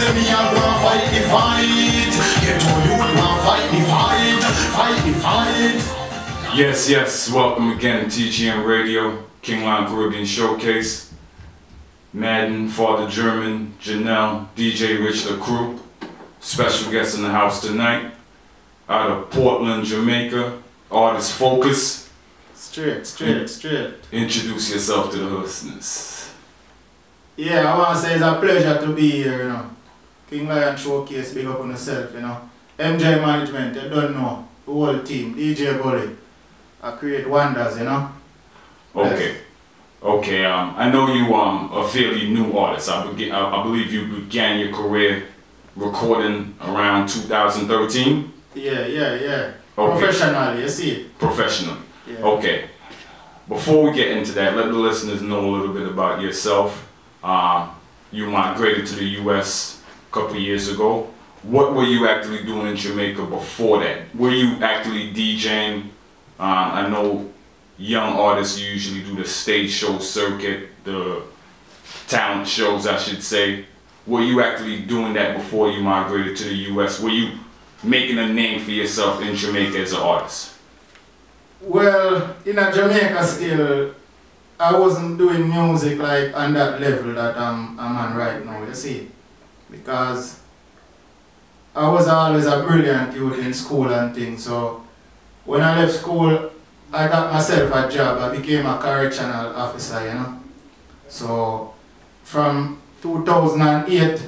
say me a go and fight the fight. Get to you and fight the fight. Fight the fight. Yes, yes, welcome again, TGM Radio, Kingline Caribbean Showcase. Madden, Father German, Janelle, DJ Rich the Crew. Special guest in the house tonight. Out of Portland, Jamaica, artist Fhokuss. Straight. Introduce yourself to the listeners. Yeah, I want to say it's a pleasure to be here, you know. King Lion Showcase, big up on yourself, you know. MJ Management, you don't know. The whole team, DJ Gully. I create wonders, you know. Okay. Okay, I know you a fairly new artist. I believe you began your career recording around 2013? Yeah. Okay. Professionally, you see. Professionally. Yeah. Okay. Before we get into that, let the listeners know a little bit about yourself. You migrated to the US a couple of years ago. What were you actually doing in Jamaica before that? Were you actually DJing? I know young artists usually do the stage show circuit, the talent shows, I should say. Were you actually doing that before you migrated to the US? Were you making a name for yourself in Jamaica as an artist? Well, in Jamaica still, I wasn't doing music like on that level that I'm on right now, you see. Because I was always a brilliant youth in school and things, so when I left school, I got myself a job. I became a correctional officer, you know. So from 2008,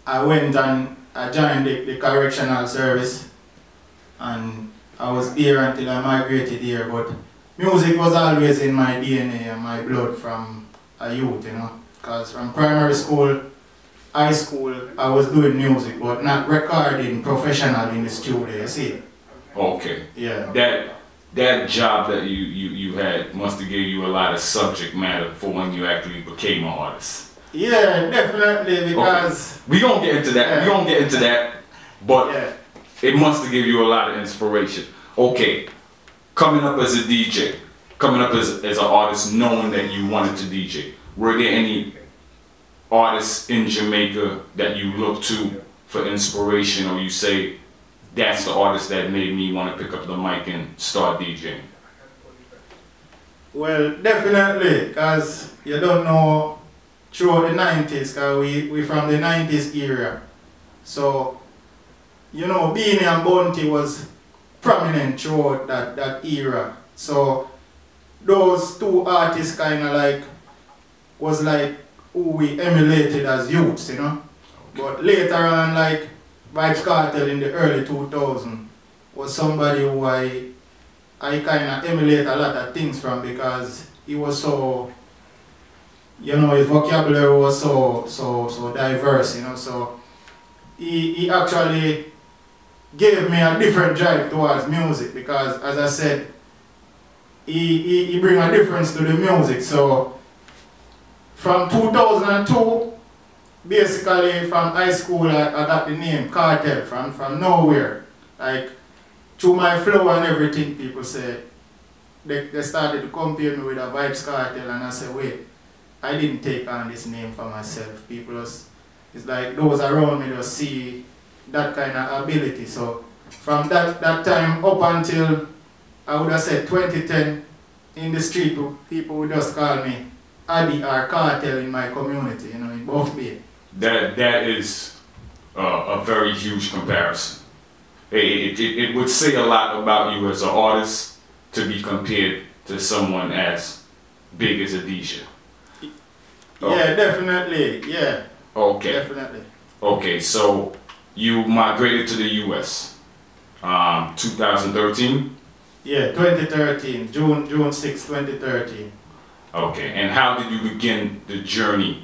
I went and I joined the correctional service, and I was there until I migrated here. But music was always in my DNA and my blood from a youth, you know. Because from primary school, high school, I was doing music, but not recording professionally in the studio, you see. Okay. Yeah. That job that you had must have gave you a lot of subject matter for when you actually became an artist. Yeah, definitely, because... Okay. We don't get into that, we don't get into that, but it must have given you a lot of inspiration. Okay, coming up as a DJ, coming up as an artist knowing that you wanted to DJ, were there any artists in Jamaica that you look to for inspiration, or you say, that's the artist that made me want to pick up the mic and start DJing? Well, definitely, because you don't know, throughout the 90s, because we from the 90s era. So, you know, Beanie and Bounty was prominent throughout that era. So, those two artists kind of like, was like who we emulated as youths, you know. But later on, like, Vybz Kartel in the early 2000s was somebody who I kind of emulate a lot of things from, because he was so, you know, his vocabulary was so diverse, you know. So he actually gave me a different drive towards music, because as I said, he bring a difference to the music. So from 2002, basically from high school, I got the name Kartel from nowhere. Like, through my flow and everything, people say, they started to compare me with a Vybz Kartel, and I said, wait, I didn't take on this name for myself. People just, it's like those around me just see that kind of ability. So from that time up until, I would have said 2010, in the street, people would just call me Addy or Kartel in my community, you know, in both Bay. That is a very huge comparison. It would say a lot about you as an artist to be compared to someone as big as a DJ. Yeah, definitely, yeah. Okay. Definitely. Okay, so you migrated to the US 2013? Yeah, 2013, June 6, 2013. Okay, and how did you begin the journey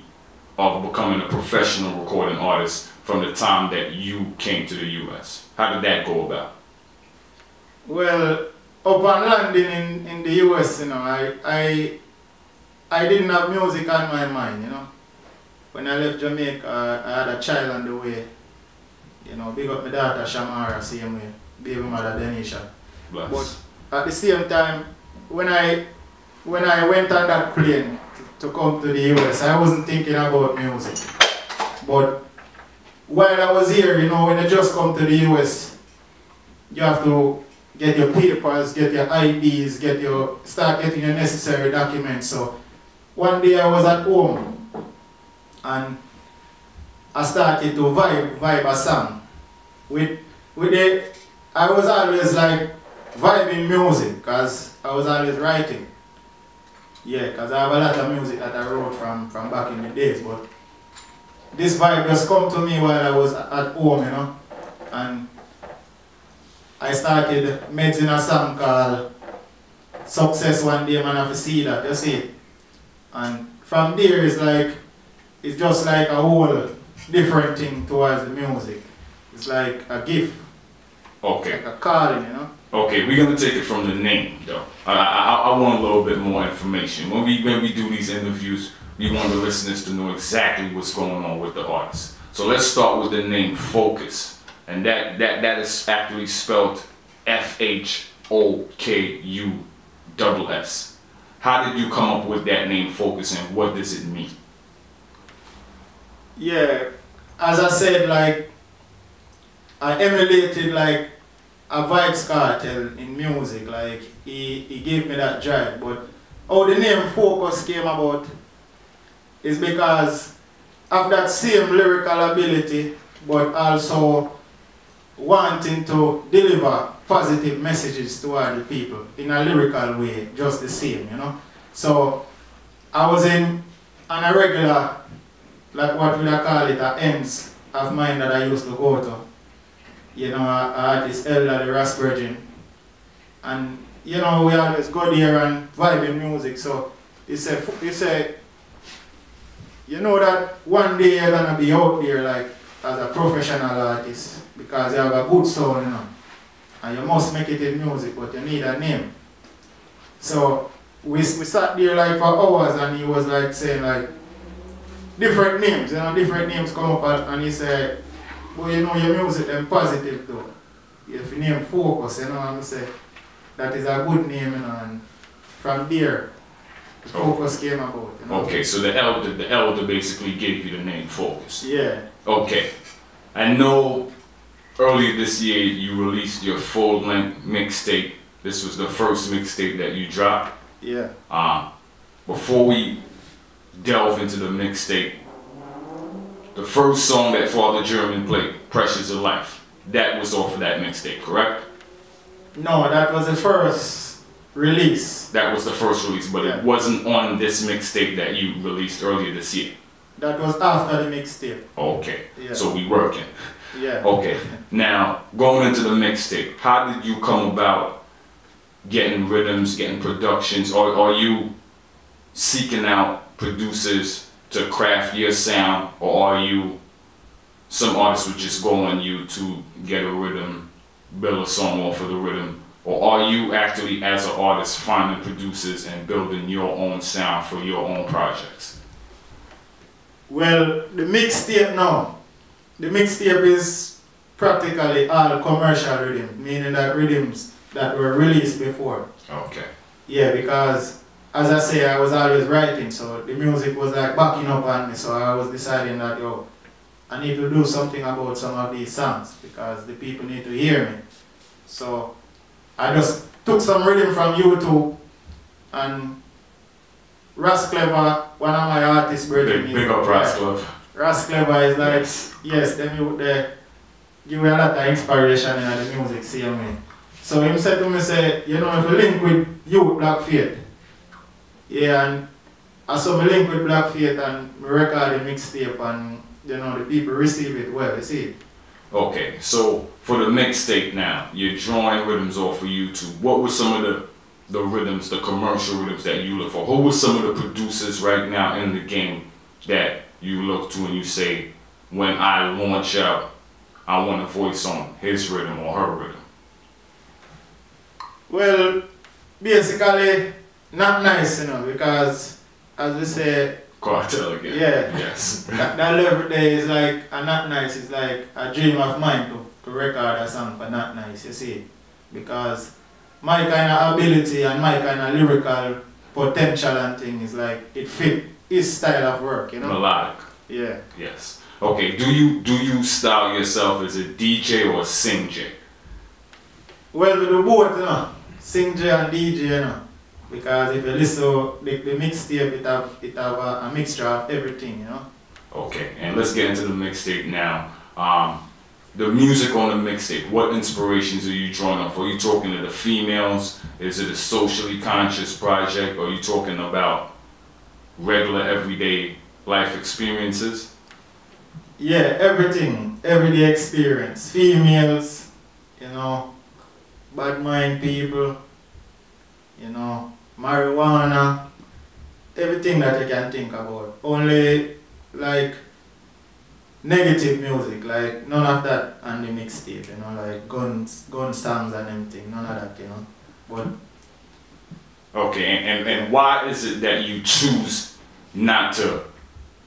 of becoming a professional recording artist from the time that you came to the US? How did that go about? Well, upon landing in the US, you know, I didn't have music on my mind, you know. When I left Jamaica, I had a child on the way. You know, big up my daughter Shamara, same way, baby mother Denisha. Bless. But at the same time, when I went on that plane to come to the US, I wasn't thinking about music. But while I was here, you know, when you just come to the US, you have to get your papers, get your IDs, start getting your necessary documents. So one day I was at home and I started to vibe a song. I was always like vibing music because I was always writing. Yeah, because I have a lot of music that I wrote from back in the days, but this vibe just come to me while I was at home, you know, and I started making a song called Success One Day Man Have to See That, you see it. And from there it's just like a whole different thing towards the music. It's like a gift. Okay. Like a calling, you know. Okay, we're gonna take it from the name though. I want a little bit more information. When we do these interviews, we want the listeners to know exactly what's going on with the artist. So let's start with the name Fhokuss. And that is actually spelled Fhokuss. How did you come up with that name Fhokuss and what does it mean? Yeah, as I said, like I emulated like a Vibes Cartel in music, like he gave me that drive. But how the name Fhokuss came about is because of that same lyrical ability, but also wanting to deliver positive messages to other people in a lyrical way, just the same, you know. So I was on a regular, like what would I call it, ends of mine that I used to go to. You know, I had this elder, the Ras Virgin, and you know, we always go there and vibe in music. So he said, you know that one day you're gonna be out there like as a professional artist because you have a good sound, you know, and you must make it in music, but you need a name. So we sat there like for hours, and he was like saying like different names, you know, different names come up, and he said, well, you know, your music them positive though. If you name Fhokuss, you know what I'm saying? That is a good name, you know, and from there, Fhokuss came about. You know? Okay, so the elder basically gave you the name Fhokuss. Yeah. Okay. I know earlier this year you released your full-length mixtape. This was the first mixtape that you dropped. Yeah. Before we delve into the mixtape, the first song that Father German played, Pressures of Life, that was off of that mixtape, correct? No, that was the first release. That was the first release, but yeah. It wasn't on this mixtape that you released earlier this year. That was after the mixtape. Okay, yeah. So we working. Yeah. Okay, now going into the mixtape, how did you come about getting rhythms, getting productions, or are you seeking out producers to craft your sound, or are you some artists would just go on you to get a rhythm, build a song off of the rhythm, or are you actually as an artist finding producers and building your own sound for your own projects? Well, the mixtape now, the mixtape is practically all commercial rhythm, meaning that rhythms that were released before. Okay. Yeah, because as I say, I was always writing, so the music was like backing up on me, so I was deciding that, yo, I need to do something about some of these songs because the people need to hear me. So I just took some rhythm from YouTube, and Ras Clever, one of my artists, big up Ras Clever. Ras Clever is like, yes, them give me a lot of inspiration in the music, same way. So he said to me, say, you know, if you link with you, Black Faith, yeah, and I saw me link with Black Faith and me record the mixtape, and you know the people receive it well, you see it. Okay, so for the mixtape now, you're drawing rhythms off of YouTube. What were some of the rhythms, the commercial rhythms that you look for? Who were some of the producers right now in the game that you look to and you say, when I launch out, I want a voice on his rhythm or her rhythm? Well, basically, not nice, you know, because as we say, Cartel again. Yeah. Yes. that level there is like a Not Nice is like a dream of mine to record a song for Not Nice, you see. Because my kind of ability and my kind of lyrical potential and thing is like it fit his style of work, you know. Melodic. Yeah. Yes. Okay, do you style yourself as a DJ or a sing J? Well, we do both, you know. Sing J and DJ, you know. Because if you listen to the mixtape, it have a mixture of everything, you know. Okay, and let's get into the mixtape now. The music on the mixtape, what inspirations are you drawing up? Are you talking to the females? Is it a socially conscious project? Or are you talking about regular, everyday life experiences? Yeah, everything, everyday experience. Females, you know, bad mind people, you know, marijuana, everything that you can think about. Only like negative music, like none of that on the mixtape, you know, like gun songs and everything, none of that, you know. But okay, and why is it that you choose not to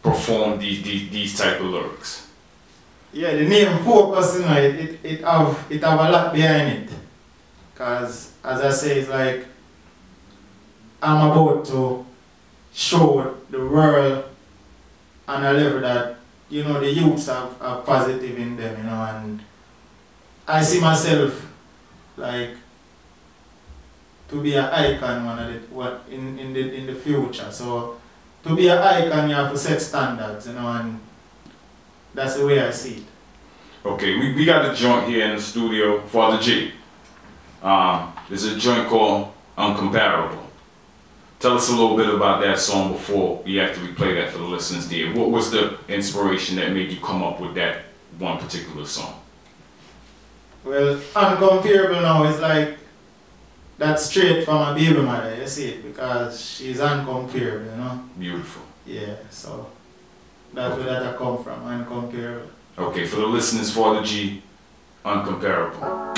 perform these type of lyrics? yeah, the name Fhokuss, you know, it have a lot behind it. Cause as I say, it's like I'm about to show the world on a level that, you know, the youths are positive in them, you know, and I see myself like to be an icon in the future. So to be an icon, you have to set standards, you know, and that's the way I see it. Okay, we got a joint here in the studio, Father G. There's a joint called Uncomparable. Tell us a little bit about that song before we actually play that for the listeners there. What was the inspiration that made you come up with that one particular song? Well, Uncomparable now is like, that's straight from my baby mother, you see it, because she's uncomparable, you know? Beautiful. Yeah, so that's where that come from, Uncomparable. Okay, for the listeners, Father G, Uncomparable. No.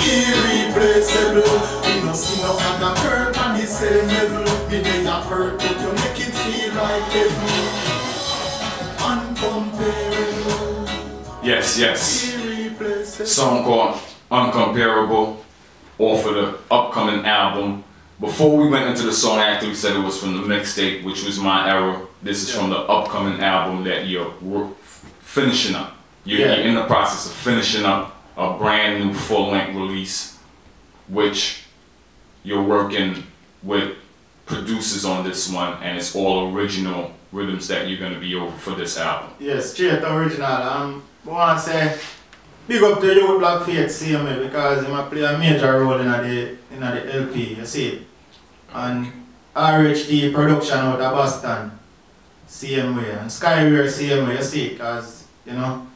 Irreplaceable. You know, see no other girl on the same level. Me may have hurt, but you make it feel like heaven. Uncomparable. Yes. Irreplaceable. Song called Uncomparable, off of the upcoming album. Before we went into the song, I actually said it was from the mixtape, which was my error. This is from the upcoming album that you're finishing up. You're in the process of finishing up a brand new full-length release, which you're working with producers on this one, and it's all original rhythms that you're going to be over for this album. Yes, straight original. I want to say big up to Youth Black Faith CMA because he might play a major role in the LP, you see it. And RHD production out of Boston, CMA, and Skyway CMA, you see it, because, you know,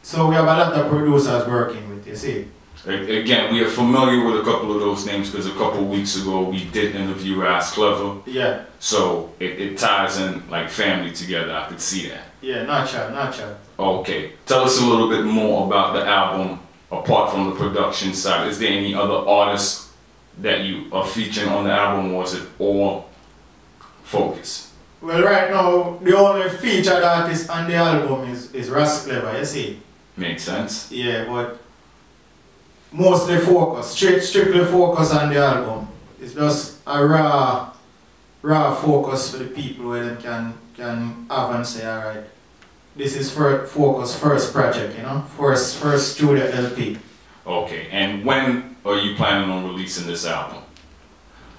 so we have a lot of producers working with, you see. Again, we are familiar with a couple of those names because a couple of weeks ago we did interview As Clever. Yeah. So it ties in like family together, I could see that. Yeah, natural. Okay, tell us a little bit more about the album apart from the production side. Is there any other artists that you are featuring on the album, or is it all Fhokuss? Well, right now, the only featured artist on the album is Ras Clever, you see. Makes sense. Yeah, but mostly Fhokuss, strictly Fhokuss on the album. It's just a raw Fhokuss for the people where they can have and say, alright, this is for Fhokuss' first project, you know, first studio LP. Okay, and when are you planning on releasing this album?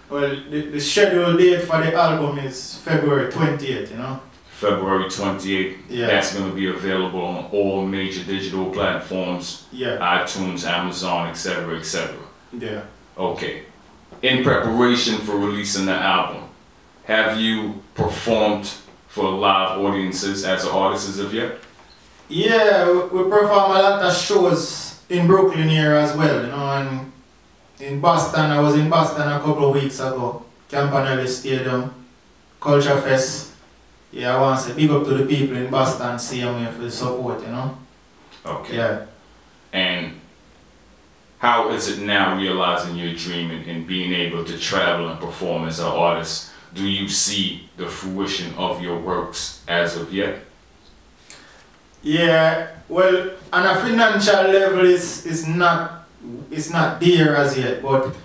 Well, the scheduled date for the album is February 28th, you know. February 28th. Yeah. That's going to be available on all major digital platforms. Yeah. iTunes, Amazon, etc., etc. Yeah. Okay. In preparation for releasing the album, have you performed for live audiences as an artist as of yet? Yeah, we perform a lot of shows in Brooklyn here as well, you know, and in Boston, I was in Boston a couple of weeks ago, Campanelli Stadium, Culture Fest. Yeah, I want to say big up to the people in Boston, CMA for the support, you know. Okay. Yeah. And how is it now realizing your dream and being able to travel and perform as an artist? Do you see the fruition of your works as of yet? Yeah, well, on a financial level, it's not there as yet, but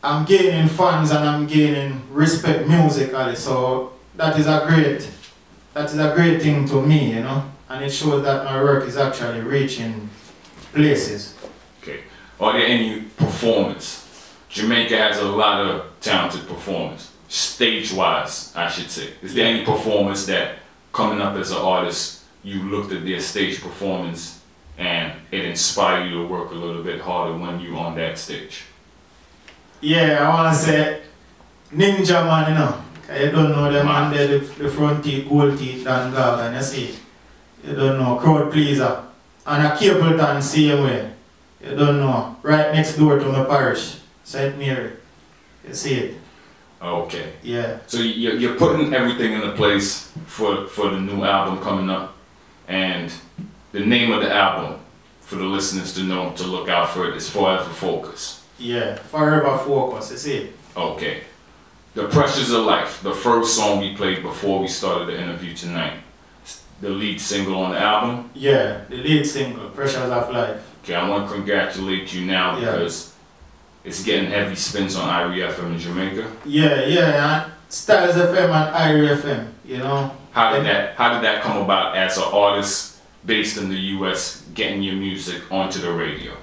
I'm gaining fans and I'm gaining respect musically, so that is a great thing to me, you know, and it shows that my work is actually reaching places. Okay. Are there any performers? Jamaica has a lot of talented performers, stage-wise, I should say. Is there any performers that, coming up as an artist, you looked at their stage performance and it inspired you to work a little bit harder when you're on that stage? Yeah, I want to say Ninja Man, you know. You don't know the man there, the front teeth, gold teeth, and Gaga, you see. You don't know, crowd pleaser. And a Capleton same way. You don't know, right next door to my parish, St. Mary. You see it. Okay. Yeah. So you're putting everything into place for the new album coming up. And the name of the album, for the listeners to know, to look out for it, is Forever Fhokuss. Yeah, Forever Fhokuss, you see it. Okay. The Pressures of Life, the first song we played before we started the interview tonight. The lead single on the album? Yeah, the lead single, Pressures of Life. Okay, I want to congratulate you now because it's getting heavy spins on Irie FM in Jamaica. Yeah, and Styles FM and Irie FM, you know. How did that come about as an artist based in the US getting your music onto the radio?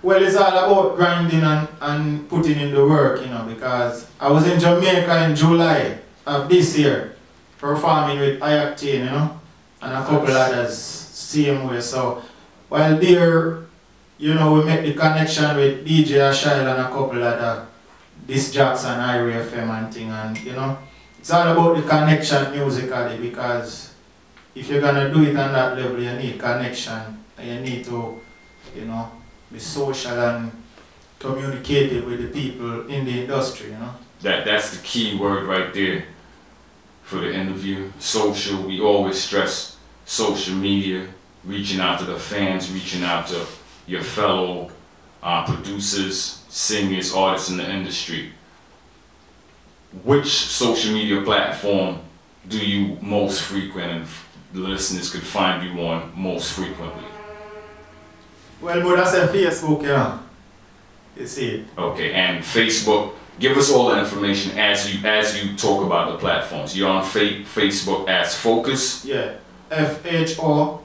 Well, it's all about grinding and putting in the work, you know, because I was in Jamaica in July of this year, performing with Ayactin, you know, and a couple others, same way. So, while there, you know, we make the connection with DJ Ashile and a couple other disc jocks and Irie FM and thing, and, you know, it's all about the connection musically, because if you're gonna do it on that level, you need connection, and you need to, you know, be social and communicated with the people in the industry, you know. That's the key word right there for the interview. Social, we always stress social media, reaching out to the fans, reaching out to your fellow producers, singers, artists in the industry. Which social media platform do you most frequent and the listeners could find you on most frequently? Well, but that's a Facebook, you know. You see it. Okay, and Facebook, give us all the information as you talk about the platforms. You're on Facebook as Fhokuss? Yeah, Fhokuss.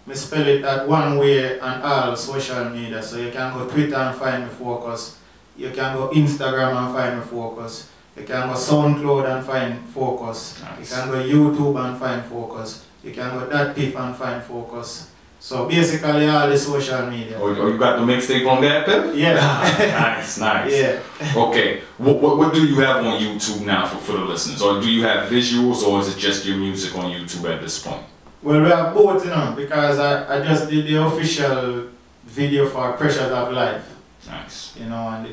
Me spell it that one way on all social media. So you can go Twitter and find me Fhokuss. You can go Instagram and find me Fhokuss. You can go SoundCloud and find Fhokuss. Nice. You can go YouTube and find Fhokuss. You can go .piff and find Fhokuss. So basically all the social media. Oh, you got the mixtape on that, Piff? Yeah. Nice, nice. Yeah. Okay, what do you have on YouTube now for the listeners? Or do you have visuals, or is it just your music on YouTube at this point? Well, we have both, you know, because I just did the official video for Pressures of Life. Nice. You know, and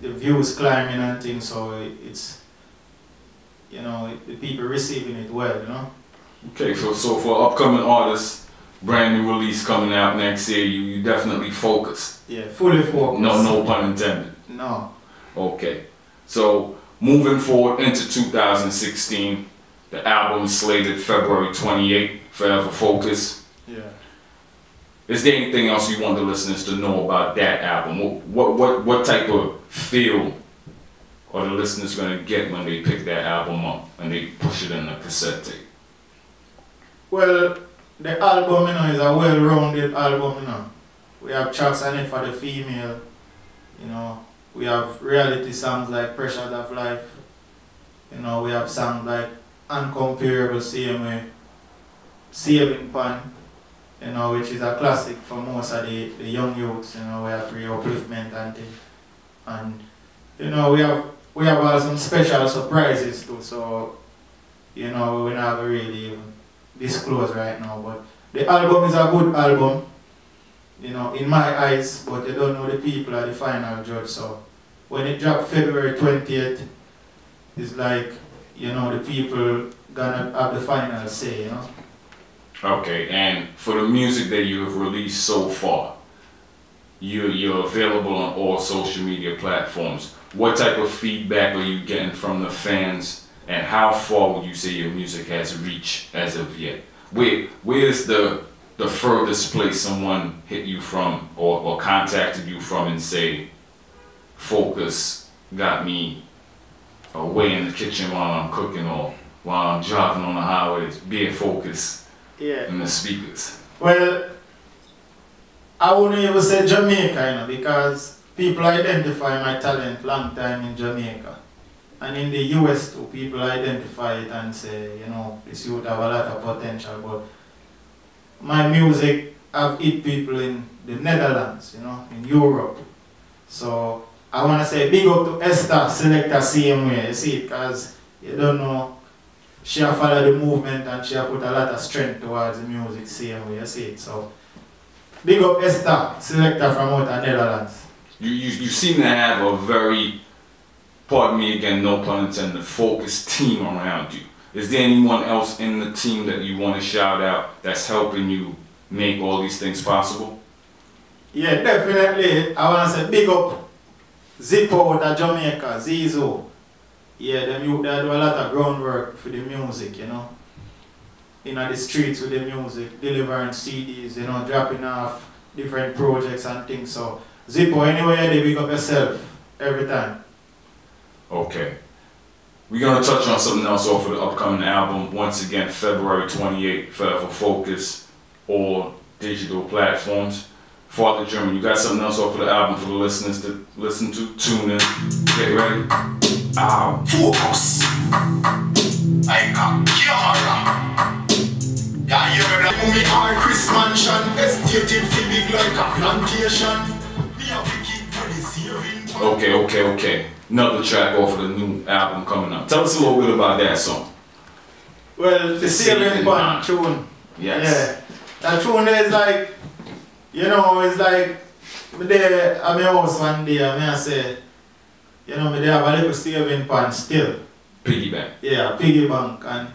the views climbing and things, so it's, you know, the people receiving it well, you know. Okay, so for upcoming artists, brand new release coming out next year, you definitely focused. Yeah, fully focused. No pun intended. No. Okay, so moving forward into 2016, the album is slated February 28th, Forever Fhokuss. Yeah. Is there anything else you want the listeners to know about that album? What type of feel are the listeners going to get when they pick that album up and they push it in a cassette tape? Well, the album, you know, is a well-rounded album, you know. We have tracks on it for the female, you know. We have reality songs like Pressures of Life. You know, we have songs like Uncomparable, Same Way, Saving Pan, you know, which is a classic for most of the young youths, you know. We have re-upliftment and things. And, you know, we have some special surprises too, so, you know, we're not really disclose right now, but the album is a good album, you know, in my eyes, but you don't know the people are the final judge. So when it dropped February 20th, it's like, you know, the people gonna have the final say, you know. Okay, and for the music that you have released so far, you're available on all social media platforms. What type of feedback are you getting from the fans? And how far would you say your music has reached as of yet? Where's the the furthest place someone hit you from or contacted you from and say, Fhokuss got me away in the kitchen while I'm cooking or while I'm driving on the highways, be a Fhokuss in the speakers? Well, I wouldn't even say Jamaica, you know, because people identify my talent long time in Jamaica. And in the US too, people identify it and say, you know, this youth have a lot of potential, but my music have hit people in the Netherlands, you know, in Europe. So I want to say big up to Esther, Selector same way, you see, because you don't know, she have followed the movement and she have put a lot of strength towards the music same way, you see it. So big up Esther, Selector from out of Netherlands. You seem to have a very, pardon me again, no pun intended, focused team around you. Is there anyone else in the team that you want to shout out that's helping you make all these things possible? Yeah, definitely. I want to say big up Zippo out of Jamaica, Zizo. Yeah, they do a lot of groundwork for the music, you know. In the streets with the music, delivering CDs, you know, dropping off different projects and things. So Zippo, anyway, they big up yourself every time. Okay. We're going to touch on something else off of the upcoming album. Once again, February 28th, for Fhokuss, all digital platforms. Father German, you got something else off of the album for the listeners to listen to? Tune in. Get ready. Ow. Fhokuss. I got Kiara. Yeah, you remember me our Chris Mansion, estated feel big like a plantation. Me have to keep money saving. Okay. Another track off of the new album coming up. Tell us a little bit about that song. Well, the Saving Band tune. Yes. Yeah. That tune is like, you know, it's like, me there at my house one day, I say, you know, me there have a little saving pan still. Piggy bank. Yeah, piggy bank. And,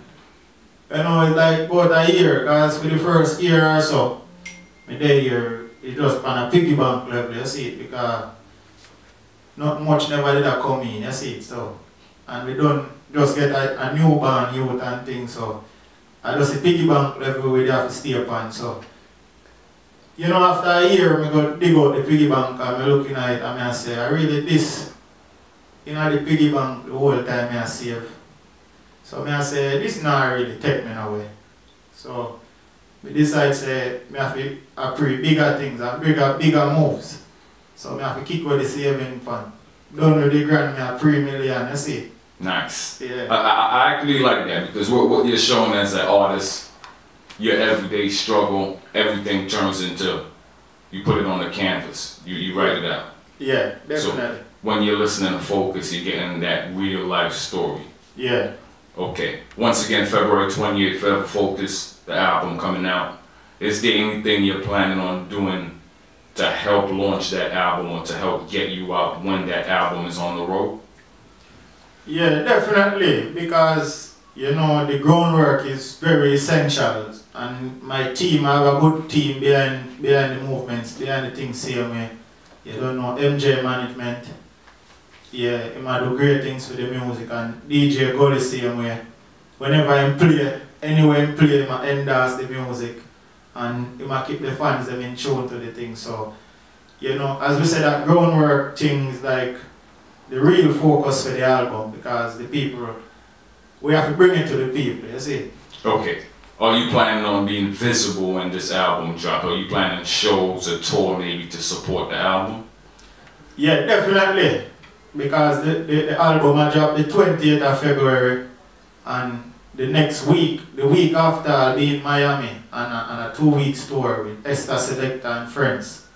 you know, it's like about a year, because for the first year or so, me there here, it just on a piggy bank level, you see it, because not much never did come in, you see it, so. And we don't just get a newborn youth and things, so. I just a piggy bank level we have to stay upon, so. You know, after a year, I go dig out the piggy bank and I'm looking at it and I say, I really this, you know, the piggy bank the whole time I save. So I say, this not really take me away. So, we decide say, I have to approve bigger things and bigger moves. So I have to kick with the saving pan. Don't really grant me a $3 million, you see. Nice. Yeah. I actually like that because what you're showing as an artist, your everyday struggle, everything turns into, you put it on the canvas, you write it out. Yeah, definitely. So when you're listening to Fhokuss, you're getting that real life story. Yeah. Okay. Once again, February 28th, Forever Fhokuss, the album coming out. Is there anything you're planning on doing to help launch that album or to help get you out when that album is on the road? Yeah, definitely, because, you know, the groundwork is very essential. And my team, I have a good team behind the movements, behind the things same way. You don't know, MJ management. Yeah, he might do great things with the music, and DJ go the same way. Whenever I play, anywhere I play, he might endorse the music. And he might keep the fans them in tune to the thing. So, you know, as we said, that groundwork thing is like the real focus for the album, because the people, we have to bring it to the people, you see. Okay. Are you planning on being visible when this album drops? Are you planning shows or tour maybe to support the album? Yeah, definitely. Because the album will drop the 20th of February, and the next week, the week after, I'll be in Miami on a 2-week tour with Esther, Selector and friends.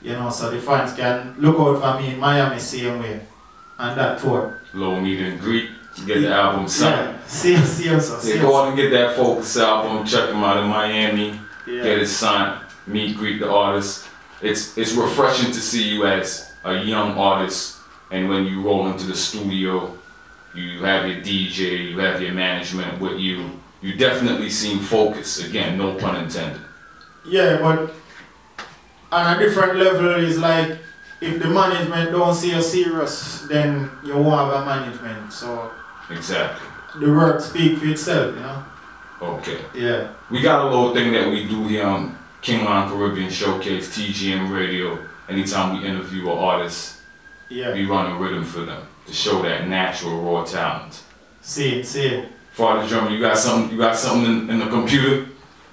You know, so the fans can look out for me in Miami same way on that tour. Little meet and greet to get the album signed. Yeah, see go out and get that Fhokuss album, check them out in Miami, get it signed, meet, greet the artist. It's refreshing to see you as a young artist, and when you roll into the studio, you have your DJ, you have your management with you. You definitely seem focused. Again, no pun intended. Yeah, but on a different level is like, if the management don't see you serious, then you won't have a management. So exactly. The work speaks for itself, you know. Okay. Yeah. We got a little thing that we do here on K.L.C.S Caribbean Showcase, TGM Radio. Anytime we interview an artist, we run a rhythm for them to show that natural raw talent. See it. Father Drummer, you got something in the computer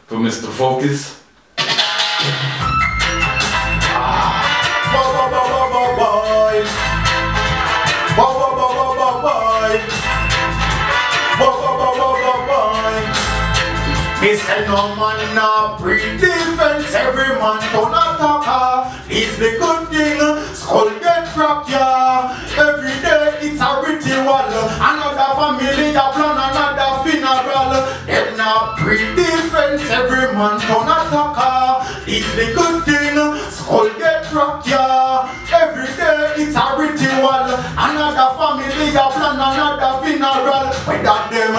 for Mr. Fhokuss? Me say no man now pre-defense, every man turn attacker. It's the good thing, skull get cracked, yeah. Every day it's a ritual. Another family a plan, another funeral. Them now pre-defense, every man turn attacker. It's the good thing, skull get cracked, yeah. Every day it's a ritual. Another family a plan, another funeral. Whether them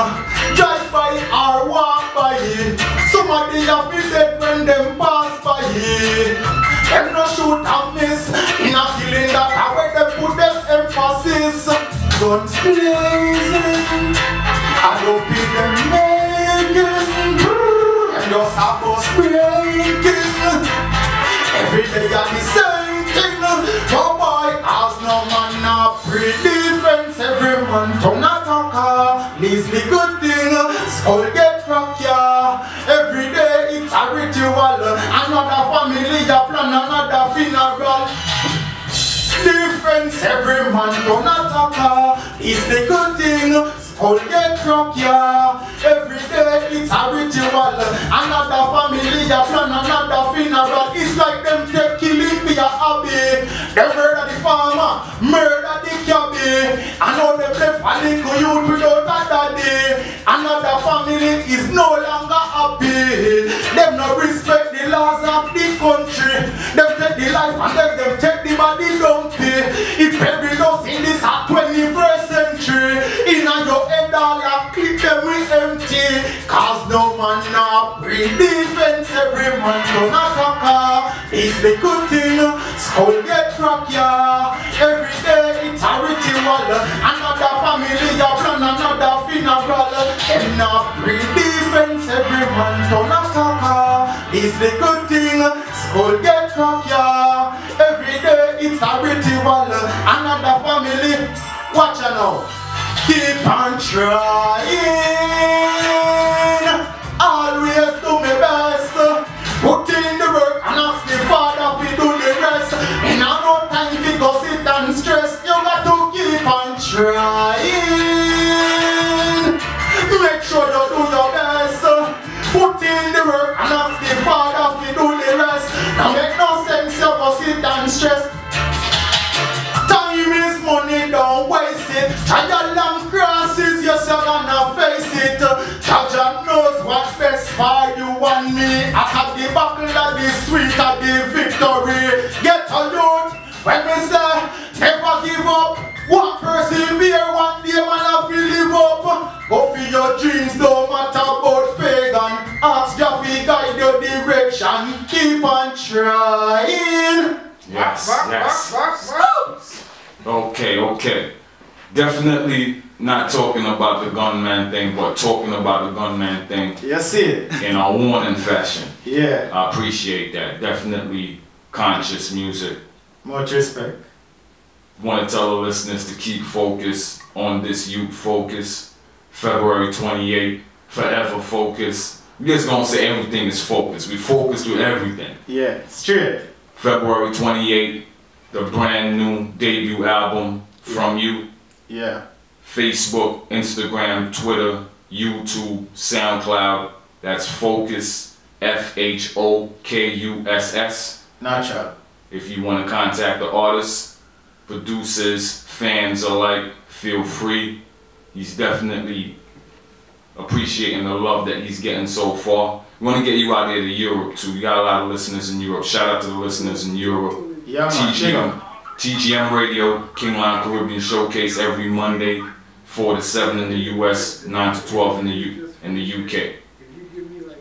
drive by or walk by it, somebody have been dead when them pass by it. Them no shoot and miss in a killing that where they put them emphasis. Guns blazing, I don't be them making, and just a bus breaking. Every day at the same thing. Oh boy, as no man now pre-defense, every man turn attacker. Least the good thing, skull get cracked, yeah. Every day it's a ritual. Another family a plan, another funeral. Defense, every man turn attacker. It's the good thing, skull get cracked, yeah. Every day it's a ritual. Another family a plan, another funeral. It's like them take killing for your hobby. They murder the farmer, murder the cabby. I know them left a little youth without a daddy. Another family is no longer happy. Them no respect the laws of the country. Them take the life and them take the body dumpy. It's perilous in this 21st century. In your head all a clip them we empty. Cause no man now pre-defense, every man turn attacker. It's the good thing, skull get cracked, yeah. Every day it's a ritual. Another family a plan, another funeral. And now pre-defense, every man turn attacker. It's the good thing, skull get cracked, yeah. Every day it's a ritual. Another family, watch out now. Keep on trying. Always do my best. Put in the work and ask the Father to do the rest. And I no time to go sit and stress. You got to keep on trying. Make sure you do your best. Put in the work and ask the Father to do the rest. Now make no sense you go sit and stress. Time is money, don't waste it. Try your long crosses, yes you're gonna face it. Jah knows what's best for you and me. I have the buckle of the sweet of the victory. Get a youth, when we say never give up. One persevere, one day man have to live up. Go for your dreams, don't matter about pagan. Ask Jah to guide your direction. Keep on trying. Yes. Okay. Definitely not talking about the gunman thing, but talking about the gunman thing in a warning fashion. Yeah. I appreciate that. Definitely conscious music. Much respect. Want to tell the listeners to keep focused on this youth Fhokuss. February 28th, forever Fhokuss. We just gonna say everything is focused. We focused with everything. Yeah, straight. February 28th, the brand new debut album from you. Yeah. Facebook, Instagram, Twitter, YouTube, SoundCloud. That's Fhokuss, Fhokuss. Natural. If you want to contact the artists, producers, fans alike, feel free. He's definitely appreciating the love that he's getting so far. We want to get you out there to Europe too. We got a lot of listeners in Europe. Shout out to the listeners in Europe. Yeah, TGM Radio, K.L.C.S Caribbean Showcase every Monday, 4 to 7 in the US, 9 to 12 in the UK.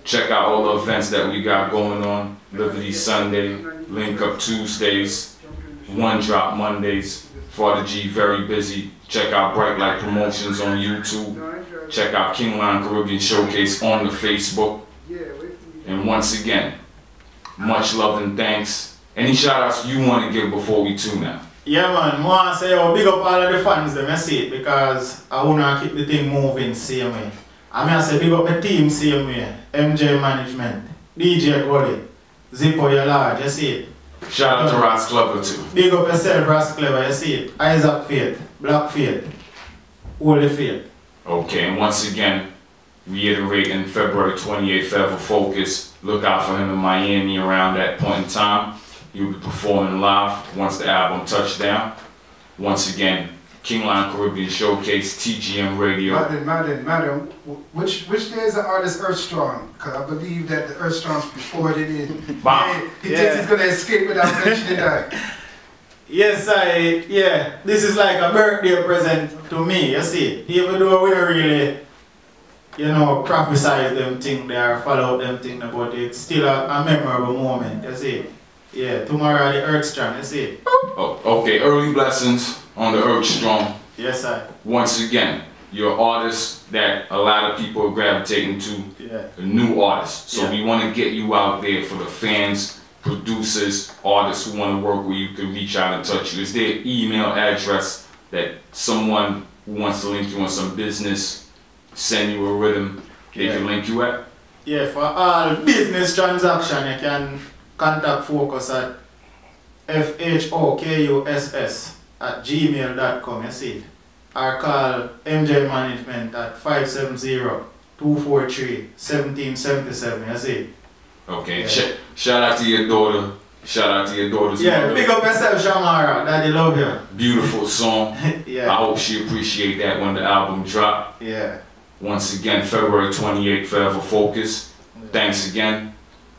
Check out all the events that we got going on. Liberty Sunday, Link Up Tuesdays, One Drop Mondays. Father G very busy. Check out Bright Light Promotions on YouTube. Check out K.L.C S Caribbean Showcase on the Facebook. And once again, much love and thanks. Any shout outs you want to give before we tune out? Yeah man, I want to say big up all of the fans them, I see it, because I want to keep the thing moving same way. I mean I say big up the team same way, MJ Management, DJ Gully, Zippo your large, you see it. Shout out to Ross Clever too. Big up yourself, Ross Clever, you see it. Isaac Faith, Black Faith, Holy Faith. Okay, and once again, reiterating February 28th for Fhokuss. Look out for him in Miami around that point in time. He'll be performing live once the album touchdown. Once again, Kingline Caribbean Showcase, TGM Radio. Madam, which day is the artist Earthstrong? Because I believe that the Earthstrong's before it is. He thinks he's going to escape without mentioning that. Yes, this is like a birthday present to me, you see. Even though we don't really, you know, prophesize them things there, follow them things, but it's still a memorable moment, you see. Yeah, tomorrow the Earthstrong, you see. Oh, okay, early blessings on the Earthstrong. Yes, sir. Once again, you're an artist that a lot of people are gravitating to, a new artist. So we want to get you out there for the fans, producers, artists who want to work with you can reach out and touch you. Is there an email address that someone who wants to link you on some business, send you a rhythm, they can link you at? Yeah, for all business transaction, you can contact Fhokuss at Fhokuss@gmail.com, you see. Or call MJ Management at 570-243-1777, you see. Okay, shout out to your daughter. Shout out to your daughter's mother. Big up yourself, Shamara. Daddy love you. Beautiful song. I hope she appreciate that when the album drop. Once again, February 28th, Forever Fhokuss. Thanks again.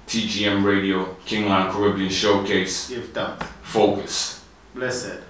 TGM Radio, Kingline Caribbean Showcase. Give thanks. Fhokuss. Blessed.